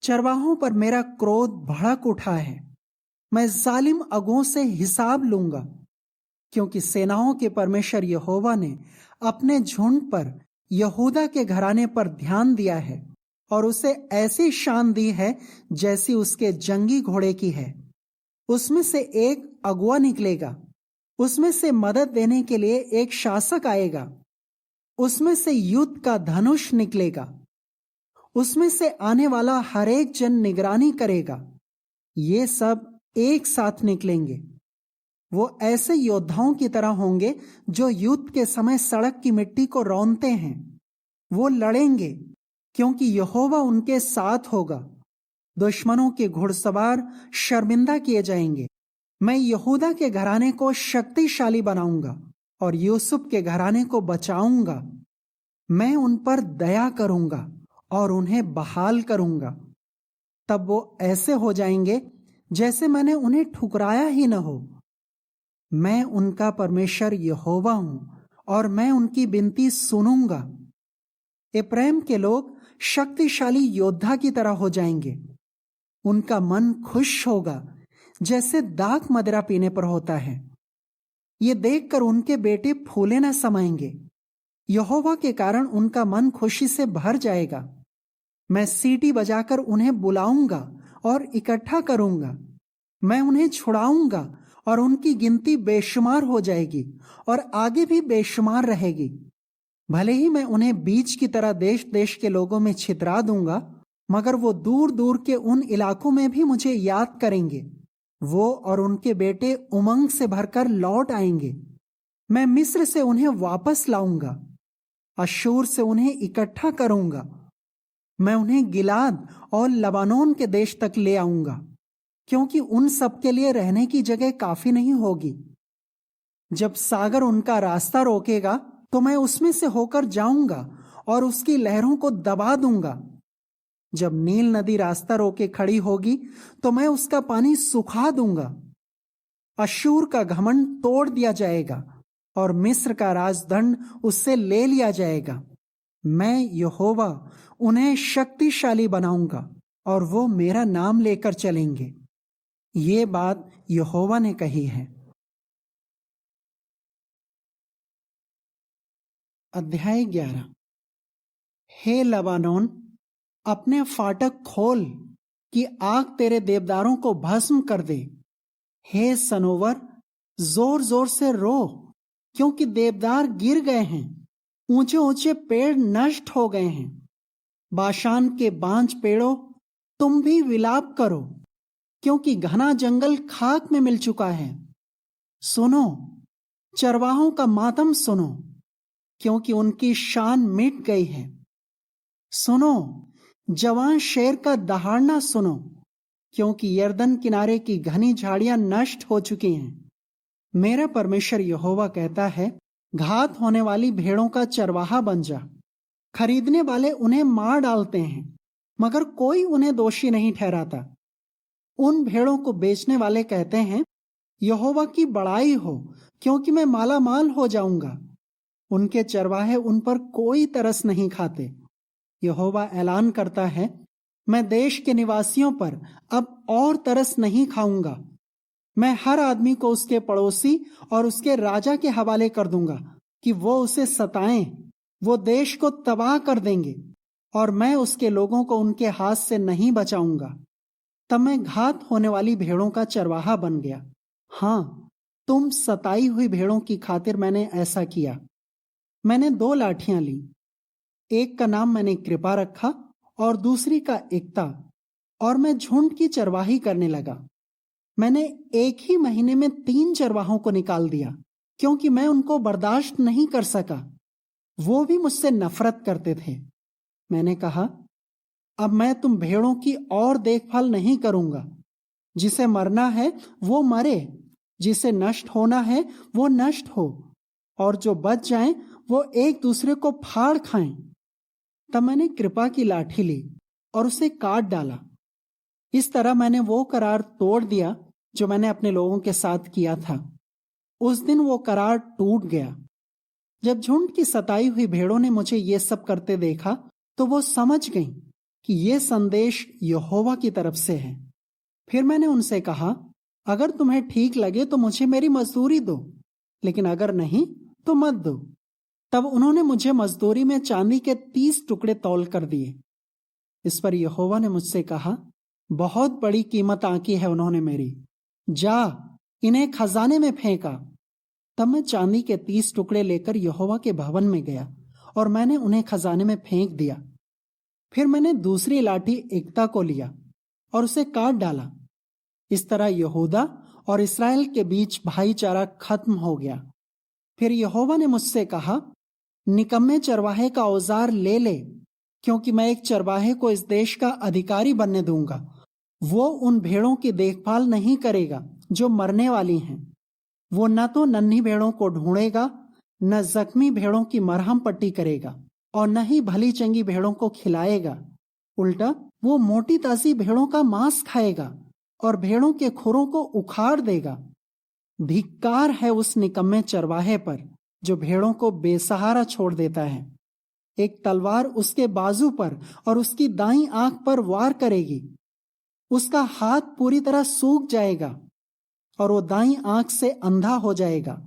चरवाहों पर मेरा क्रोध भड़क उठा है। मैं जालिम अगुओं से हिसाब लूंगा, क्योंकि सेनाओं के परमेश्वर यहोवा ने अपने झुंड पर, यहूदा के घराने पर ध्यान दिया है और उसे ऐसी शान दी है जैसी उसके जंगी घोड़े की है। उसमें से एक अगुआ निकलेगा, उसमें से मदद देने के लिए एक शासक आएगा, उसमें से युद्ध का धनुष निकलेगा, उसमें से आने वाला हर एक जन निगरानी करेगा। ये सब एक साथ निकलेंगे। वो ऐसे योद्धाओं की तरह होंगे जो युद्ध के समय सड़क की मिट्टी को रौंदते हैं। वो लड़ेंगे क्योंकि यहोवा उनके साथ होगा। दुश्मनों के घुड़सवार शर्मिंदा किए जाएंगे। मैं यहूदा के घराने को शक्तिशाली बनाऊंगा और यूसुफ के घराने को बचाऊंगा। मैं उन पर दया करूंगा और उन्हें बहाल करूंगा। तब वो ऐसे हो जाएंगे जैसे मैंने उन्हें ठुकराया ही न हो। मैं उनका परमेश्वर यहोवा हूं और मैं उनकी विनती सुनूंगा। एप्रैम के लोग शक्तिशाली योद्धा की तरह हो जाएंगे। उनका मन खुश होगा जैसे दाख मदिरा पीने पर होता है। ये देखकर उनके बेटे फूले न समाएंगे। यहोवा के कारण उनका मन खुशी से भर जाएगा। मैं सीटी बजाकर उन्हें बुलाऊंगा और इकट्ठा करूंगा। मैं उन्हें छुड़ाऊंगा और उनकी गिनती बेशुमार हो जाएगी और आगे भी बेशुमार रहेगी। भले ही मैं उन्हें बीज की तरह देश देश के लोगों में छितरा दूंगा, मगर वो दूर दूर के उन इलाकों में भी मुझे याद करेंगे। वो और उनके बेटे उमंग से भरकर लौट आएंगे। मैं मिस्र से उन्हें वापस लाऊंगा, अश्शूर से उन्हें इकट्ठा करूंगा। मैं उन्हें गिलाद और लबानोन के देश तक ले आऊंगा, क्योंकि उन सब के लिए रहने की जगह काफी नहीं होगी। जब सागर उनका रास्ता रोकेगा तो मैं उसमें से होकर जाऊंगा और उसकी लहरों को दबा दूंगा। जब नील नदी रास्ता रोके खड़ी होगी तो मैं उसका पानी सुखा दूंगा। अश्शूर का घमंड तोड़ दिया जाएगा और मिस्र का राजदंड उससे ले लिया जाएगा। मैं यहोवा उन्हें शक्तिशाली बनाऊंगा और वो मेरा नाम लेकर चलेंगे। ये बात यहोवा ने कही है। अध्याय 11। हे लबानोन, अपने फाटक खोल कि आग तेरे देवदारों को भस्म कर दे। हे सनोवर, जोर जोर से रो, क्योंकि देवदार गिर गए हैं, ऊंचे ऊंचे पेड़ नष्ट हो गए हैं। बाशान के बांज पेड़ों, तुम भी विलाप करो, क्योंकि घना जंगल खाक में मिल चुका है। सुनो, चरवाहों का मातम सुनो, क्योंकि उनकी शान मिट गई है। सुनो, जवान शेर का दहाड़ना सुनो, क्योंकि यरदन किनारे की घनी झाड़ियां नष्ट हो चुकी हैं। मेरा परमेश्वर यहोवा कहता है, घात होने वाली भेड़ों का चरवाहा बन जा। खरीदने वाले उन्हें मार डालते हैं, मगर कोई उन्हें दोषी नहीं ठहराता। उन भेड़ों को बेचने वाले कहते हैं, यहोवा की बड़ाई हो, क्योंकि मैं माला माल हो जाऊंगा। उनके चरवाहे उन पर कोई तरस नहीं खाते। यहोवा ऐलान करता है, मैं देश के निवासियों पर अब और तरस नहीं खाऊंगा। मैं हर आदमी को उसके पड़ोसी और उसके राजा के हवाले कर दूंगा कि वो उसे सताएं। वो देश को तबाह कर देंगे और मैं उसके लोगों को उनके हाथ से नहीं बचाऊंगा। तब मैं घात होने वाली भेड़ों का चरवाहा बन गया। हाँ, तुम सताई हुई भेड़ों की खातिर मैंने ऐसा किया। मैंने 2 लाठियां ली, एक का नाम मैंने कृपा रखा और दूसरी का एकता, और मैं झुंड की चरवाही करने लगा। मैंने एक ही महीने में 3 चरवाहों को निकाल दिया, क्योंकि मैं उनको बर्दाश्त नहीं कर सका। वो भी मुझसे नफरत करते थे। मैंने कहा, अब मैं तुम भेड़ों की और देखभाल नहीं करूंगा। जिसे मरना है वो मरे, जिसे नष्ट होना है वो नष्ट हो, और जो बच जाएं वो एक दूसरे को फाड़ खाएं। तब मैंने कृपा की लाठी ली और उसे काट डाला। इस तरह मैंने वो करार तोड़ दिया जो मैंने अपने लोगों के साथ किया था। उस दिन वो करार टूट गया। जब झुंड की सताई हुई भेड़ों ने मुझे ये सब करते देखा तो वो समझ गईं कि ये संदेश यहोवा की तरफ से है। फिर मैंने उनसे कहा, अगर तुम्हें ठीक लगे तो मुझे मेरी मजदूरी दो, लेकिन अगर नहीं तो मत दो। तब उन्होंने मुझे मजदूरी में चांदी के 30 टुकड़े तौल कर दिए। इस पर यहोवा ने मुझसे कहा, बहुत बड़ी कीमत आंकी है उन्होंने मेरी। जा, इन्हें खजाने में फेंका। तब मैं चांदी के 30 टुकड़े लेकर यहोवा के भवन में गया और मैंने उन्हें खजाने में फेंक दिया। फिर मैंने दूसरी लाठी एकता को लिया और उसे काट डाला। इस तरह यहूदा और इस्राएल के बीच भाईचारा खत्म हो गया। फिर यहोवा ने मुझसे कहा, निकम्मे चरवाहे का औजार ले ले, क्योंकि मैं एक चरवाहे को इस देश का अधिकारी बनने दूंगा। वो उन भेड़ों की देखभाल नहीं करेगा जो मरने वाली हैं। वो न तो नन्ही भेड़ों को ढूंढेगा, न जख्मी भेड़ों की मरहम पट्टी करेगा, और न ही भली चंगी भेड़ों को खिलाएगा। उल्टा वो मोटी ताजी भेड़ों का मांस खाएगा और भेड़ों के खुरों को उखाड़ देगा। धिक्कार है उस निकम्मे चरवाहे पर जो भेड़ों को बेसहारा छोड़ देता है। एक तलवार उसके बाजू पर और उसकी दाईं आंख पर वार करेगी। उसका हाथ पूरी तरह सूख जाएगा और वो दाईं आंख से अंधा हो जाएगा।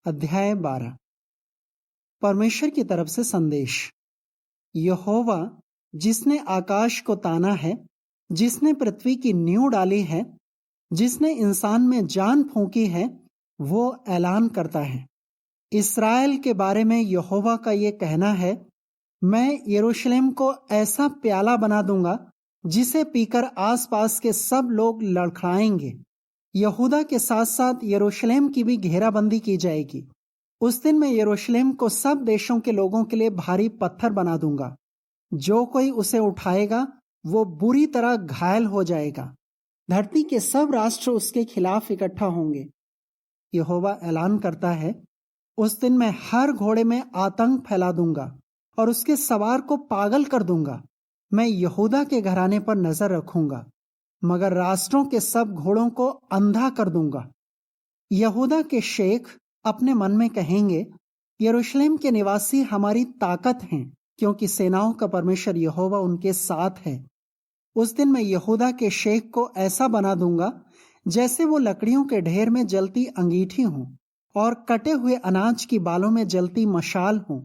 अध्याय 12। परमेश्वर की तरफ से संदेश। यहोवा जिसने आकाश को ताना है, जिसने पृथ्वी की नींव डाली है, जिसने इंसान में जान फूंकी है, वो ऐलान करता है। इस्राएल के बारे में यहोवा का ये कहना है, मैं यरूशलेम को ऐसा प्याला बना दूंगा जिसे पीकर आसपास के सब लोग लड़खड़ाएंगे। यहूदा के साथ साथ यरूशलेम की भी घेराबंदी की जाएगी। उस दिन मैं यरूशलेम को सब देशों के लोगों के लिए भारी पत्थर बना दूंगा। जो कोई उसे उठाएगा वो बुरी तरह घायल हो जाएगा। धरती के सब राष्ट्र उसके खिलाफ इकट्ठा होंगे। यहोवा ऐलान करता है, उस दिन मैं हर घोड़े में आतंक फैला दूंगा और उसके सवार को पागल कर दूंगा। मैं यहूदा के घराने पर नजर रखूंगा, मगर राष्ट्रों के सब घोड़ों को अंधा कर दूंगा। यहूदा के शेख अपने मन में कहेंगे, यरूशलेम के निवासी हमारी ताकत हैं, क्योंकि सेनाओं का परमेश्वर यहोवा उनके साथ है। उस दिन मैं यहूदा के शेख को ऐसा बना दूंगा जैसे वो लकड़ियों के ढेर में जलती अंगीठी हो और कटे हुए अनाज की बालों में जलती मशाल हो।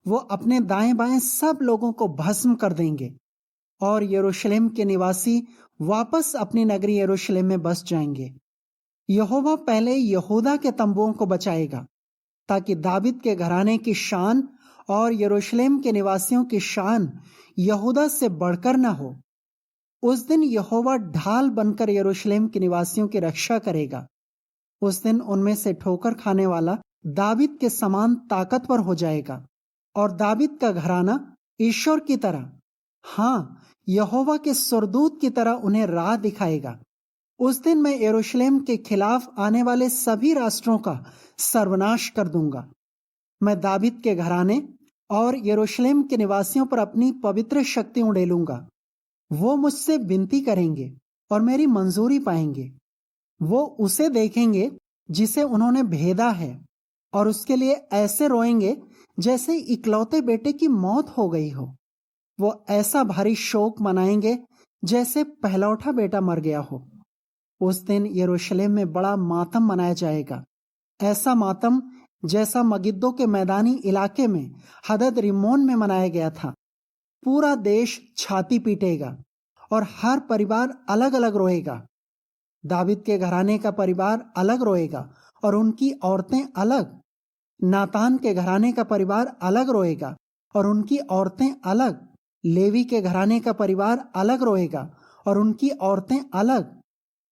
वो अपने दाएं बाएं सब लोगों को भस्म कर देंगे और यरूशलेम के निवासी वापस अपनी नगरी यरूशलेम में बस जाएंगे। यहोवा पहले यहूदा के तंबुओं को बचाएगा, ताकि दाविद के घराने की शान और यरूशलेम के निवासियों की शान यहूदा से बढ़कर न हो। उस दिन यहोवा ढाल बनकर यरूशलेम के निवासियों की रक्षा करेगा। उस दिन उनमें से ठोकर खाने वाला दाविद के समान ताकतवर हो जाएगा और दाविद का घराना ईश्वर की तरह, हाँ, यहोवा के सुरदूत की तरह उन्हें राह दिखाएगा। उस दिन मैं यरूशलेम के खिलाफ आने वाले सभी राष्ट्रों का सर्वनाश कर दूंगा। मैं दाविद के घराने और यरूशलेम के निवासियों पर अपनी पवित्र शक्ति उड़ेलूंगा। वो मुझसे विनती करेंगे और मेरी मंजूरी पाएंगे। वो उसे देखेंगे जिसे उन्होंने भेदा है और उसके लिए ऐसे रोएंगे जैसे इकलौते बेटे की मौत हो गई हो। वो ऐसा भारी शोक मनाएंगे जैसे पहलौठा बेटा मर गया हो। उस दिन यरूशलेम में बड़ा मातम मनाया जाएगा, ऐसा मातम जैसा मगिद्दो के मैदानी इलाके में हदद रिम्मोन में मनाया गया था। पूरा देश छाती पीटेगा और हर परिवार अलग अलग रोएगा। दाविद के घराने का परिवार अलग रोएगा और उनकी औरतें अलग। नातान के घराने का परिवार अलग रोएगा और उनकी औरतें अलग। लेवी के घराने का परिवार अलग रोएगा और उनकी औरतें अलग।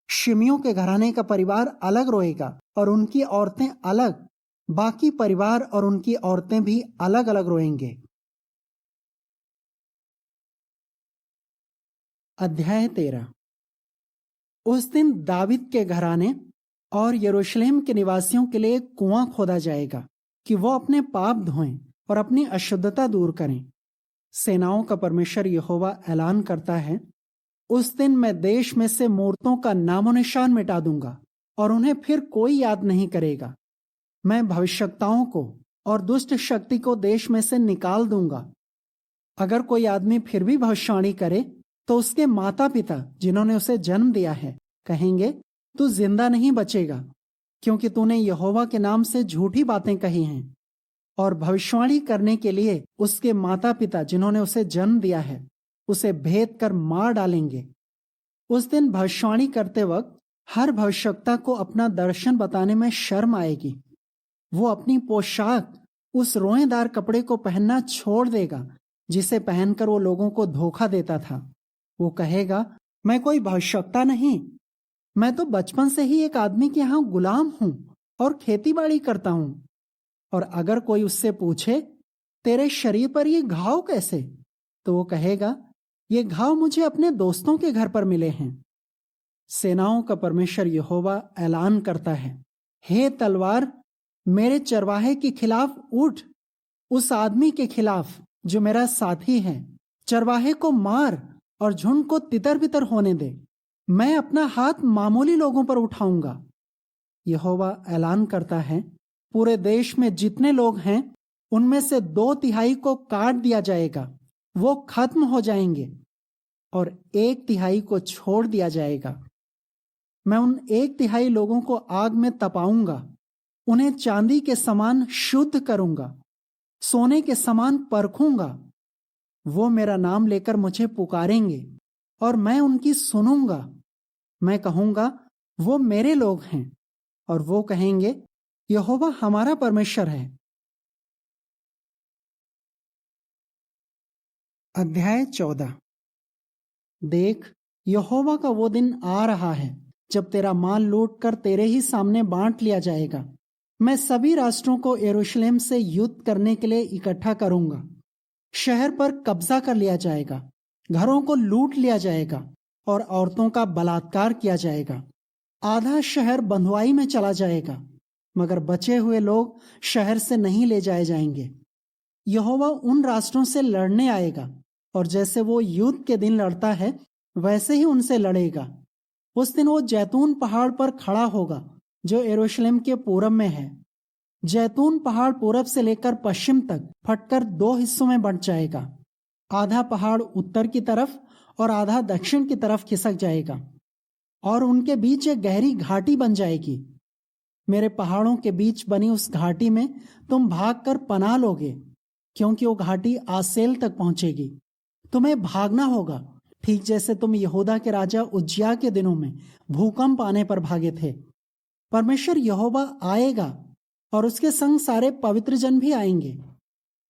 शिमियों के घराने का परिवार अलग रोएगा और उनकी औरतें अलग। बाकी परिवार और उनकी औरतें भी अलग अलग रोएंगे। अध्याय 13। उस दिन दाविद के घराने और यरूशलेम के निवासियों के लिए कुआं खोदा जाएगा कि वो अपने पाप धोएं और अपनी अशुद्धता दूर करें। सेनाओं का परमेश्वर यहोवा ऐलान करता है, उस दिन मैं देश में से मूर्तों का नामो निशान मिटा दूंगा और उन्हें फिर कोई याद नहीं करेगा। मैं भविष्यवक्ताओं को और दुष्ट शक्ति को देश में से निकाल दूंगा। अगर कोई आदमी फिर भी भविष्यवाणी करे तो उसके माता पिता जिन्होंने उसे जन्म दिया है कहेंगे, तू जिंदा नहीं बचेगा, क्योंकि तूने यहोवा के नाम से झूठी बातें कही हैं। और भविष्यवाणी करने के लिए उसके माता पिता जिन्होंने उसे जन्म दिया है उसे भेद कर मार डालेंगे। उस दिन भविष्यवाणी करते वक्त हर भविष्यवक्ता को अपना दर्शन बताने में शर्म आएगी। वो अपनी पोशाक उस रोएदार कपड़े को पहनना छोड़ देगा जिसे पहनकर वो लोगों को धोखा देता था। वो कहेगा, मैं कोई भविष्यवक्ता नहीं, मैं तो बचपन से ही एक आदमी के यहां गुलाम हूं और खेती बाड़ी करता हूं। और अगर कोई उससे पूछे, तेरे शरीर पर ये घाव कैसे, तो वो कहेगा, ये घाव मुझे अपने दोस्तों के घर पर मिले हैं। सेनाओं का परमेश्वर यहोवा ऐलान करता है, हे तलवार, मेरे चरवाहे के खिलाफ उठ, उस आदमी के खिलाफ जो मेरा साथी है। चरवाहे को मार और झुंड को तितर बितर होने दे। मैं अपना हाथ मामूली लोगों पर उठाऊंगा। यहोवा ऐलान करता है, पूरे देश में जितने लोग हैं उनमें से 2/3 को काट दिया जाएगा, वो खत्म हो जाएंगे, और 1/3 को छोड़ दिया जाएगा। मैं उन 1/3 लोगों को आग में तपाऊंगा, उन्हें चांदी के समान शुद्ध करूंगा, सोने के समान परखूंगा। वो मेरा नाम लेकर मुझे पुकारेंगे और मैं उनकी सुनूंगा। मैं कहूंगा, वो मेरे लोग हैं, और वो कहेंगे, यहोवा हमारा परमेश्वर है। अध्याय 14। देख, यहोवा का वो दिन आ रहा है जब तेरा माल लूट कर तेरे ही सामने बांट लिया जाएगा। मैं सभी राष्ट्रों को यरूशलेम से युद्ध करने के लिए इकट्ठा करूंगा। शहर पर कब्जा कर लिया जाएगा, घरों को लूट लिया जाएगा और औरतों का बलात्कार किया जाएगा। आधा शहर बंधुआई में चला जाएगा, मगर बचे हुए लोग शहर से नहीं ले जाए जाएंगे। यहोवा उन राष्ट्रों से लड़ने आएगा और जैसे वो युद्ध के दिन लड़ता है वैसे ही उनसे लड़ेगा। उस दिन वो जैतून पहाड़ पर खड़ा होगा जो यरूशलेम के पूरब में है। जैतून पहाड़ पूरब से लेकर पश्चिम तक फटकर 2 हिस्सों में बंट जाएगा। आधा पहाड़ उत्तर की तरफ और आधा दक्षिण की तरफ खिसक जाएगा और उनके बीच एक गहरी घाटी बन जाएगी। मेरे पहाड़ों के बीच बनी उस घाटी में तुम भागकर पनाह लोगे, क्योंकि वो घाटी आसेल तक पहुंचेगी। तुम्हें भागना होगा, ठीक जैसे तुम यहूदा के राजा उज्जियाह के दिनों में भूकंप आने पर भागे थे। परमेश्वर यहोवा आएगा और उसके संग सारे पवित्र जन भी आएंगे।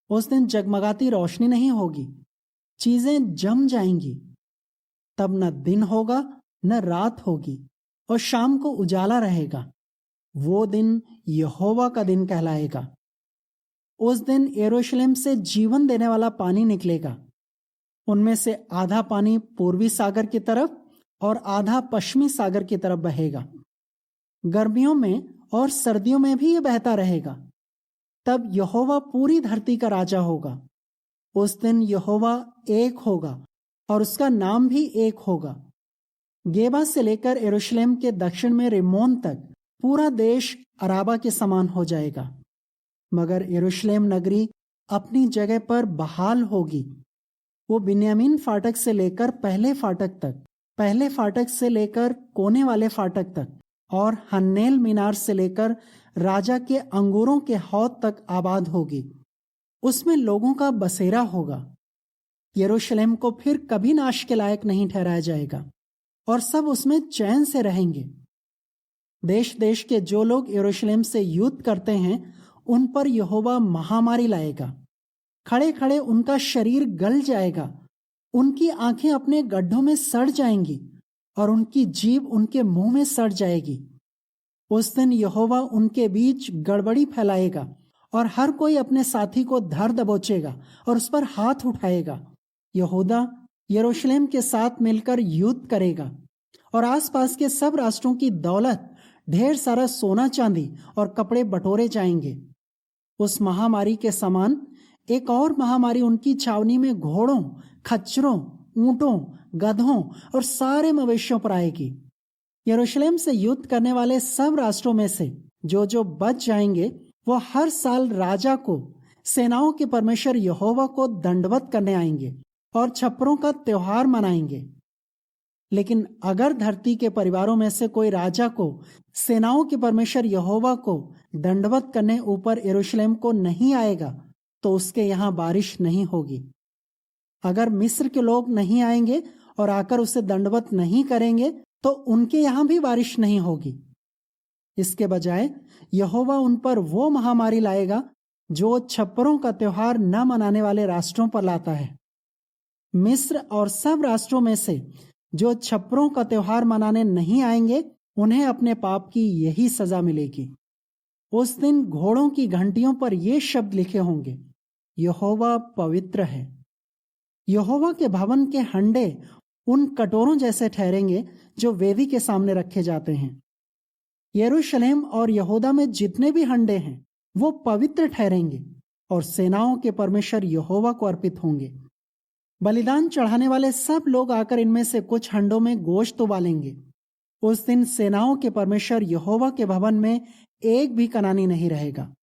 उस दिन जगमगाती रोशनी नहीं होगी, चीजें जम जाएंगी। तब न दिन होगा न रात होगी और शाम को उजाला रहेगा। वो दिन यहोवा का दिन कहलाएगा। उस दिन यरूशलेम से जीवन देने वाला पानी निकलेगा। उनमें से आधा पानी पूर्वी सागर की तरफ और आधा पश्चिमी सागर की तरफ बहेगा। गर्मियों में और सर्दियों में भी ये बहता रहेगा। तब यहोवा पूरी धरती का राजा होगा। उस दिन यहोवा एक होगा और उसका नाम भी एक होगा। गेबा से लेकर यरूशलेम के दक्षिण में रिमोन तक पूरा देश अराबा के समान हो जाएगा, मगर यरूशलेम नगरी अपनी जगह पर बहाल होगी। वो बिन्यामीन फाटक से लेकर पहले फाटक तक, पहले फाटक से लेकर कोने वाले फाटक तक और हन्नेल मीनार से लेकर राजा के अंगूरों के हौद तक आबाद होगी। उसमें लोगों का बसेरा होगा। यरूशलेम को फिर कभी नाश के लायक नहीं ठहराया जाएगा और सब उसमें चैन से रहेंगे। देश देश के जो लोग यरूशलेम से युद्ध करते हैं उन पर यहोवा महामारी लाएगा। खड़े खड़े उनका शरीर गल जाएगा, उनकी आंखें अपने गड्ढों में सड़ जाएंगी और उनकी जीभ उनके मुंह में सड़ जाएगी। उस दिन यहोवा उनके बीच गड़बड़ी फैलाएगा और हर कोई अपने साथी को धर दबोचेगा और उस पर हाथ उठाएगा। यहूदा यरूशलेम के साथ मिलकर युद्ध करेगा और आसपास के सब राष्ट्रों की दौलत, ढेर सारा सोना चांदी और कपड़े बटोरे जाएंगे। उस महामारी के समान एक और महामारी उनकी छावनी में घोड़ों, खच्चरों, ऊंटों, गधों और सारे मवेशियों पर आएगी। यरूशलेम से युद्ध करने वाले सब राष्ट्रों में से जो जो बच जाएंगे वो हर साल राजा को, सेनाओं के परमेश्वर यहोवा को दंडवत करने आएंगे और छप्परों का त्योहार मनाएंगे। लेकिन अगर धरती के परिवारों में से कोई राजा को, सेनाओं के परमेश्वर यहोवा को दंडवत करने ऊपर यरूशलेम को नहीं आएगा तो उसके यहाँ बारिश नहीं होगी। अगर मिस्र के लोग नहीं आएंगे और आकर उसे दंडवत नहीं करेंगे तो उनके यहां भी बारिश नहीं होगी। इसके बजाय यहोवा उन पर वो महामारी लाएगा जो छप्परों का त्योहार न मनाने वाले राष्ट्रों पर लाता है। मिस्र और सब राष्ट्रों में से जो छप्परों का त्योहार मनाने नहीं आएंगे उन्हें अपने पाप की यही सजा मिलेगी। उस दिन घोड़ों की घंटियों पर ये शब्द लिखे होंगे, यहोवा पवित्र है। यहोवा के भवन के हंडे उन कटोरों जैसे ठहरेंगे जो वेदी के सामने रखे जाते हैं। यरूशलेम और यहूदा में जितने भी हंडे हैं वो पवित्र ठहरेंगे और सेनाओं के परमेश्वर यहोवा को अर्पित होंगे। बलिदान चढ़ाने वाले सब लोग आकर इनमें से कुछ हंडों में गोश्त उबालेंगे। उस दिन सेनाओं के परमेश्वर यहोवा के भवन में एक भी कनानी नहीं रहेगा।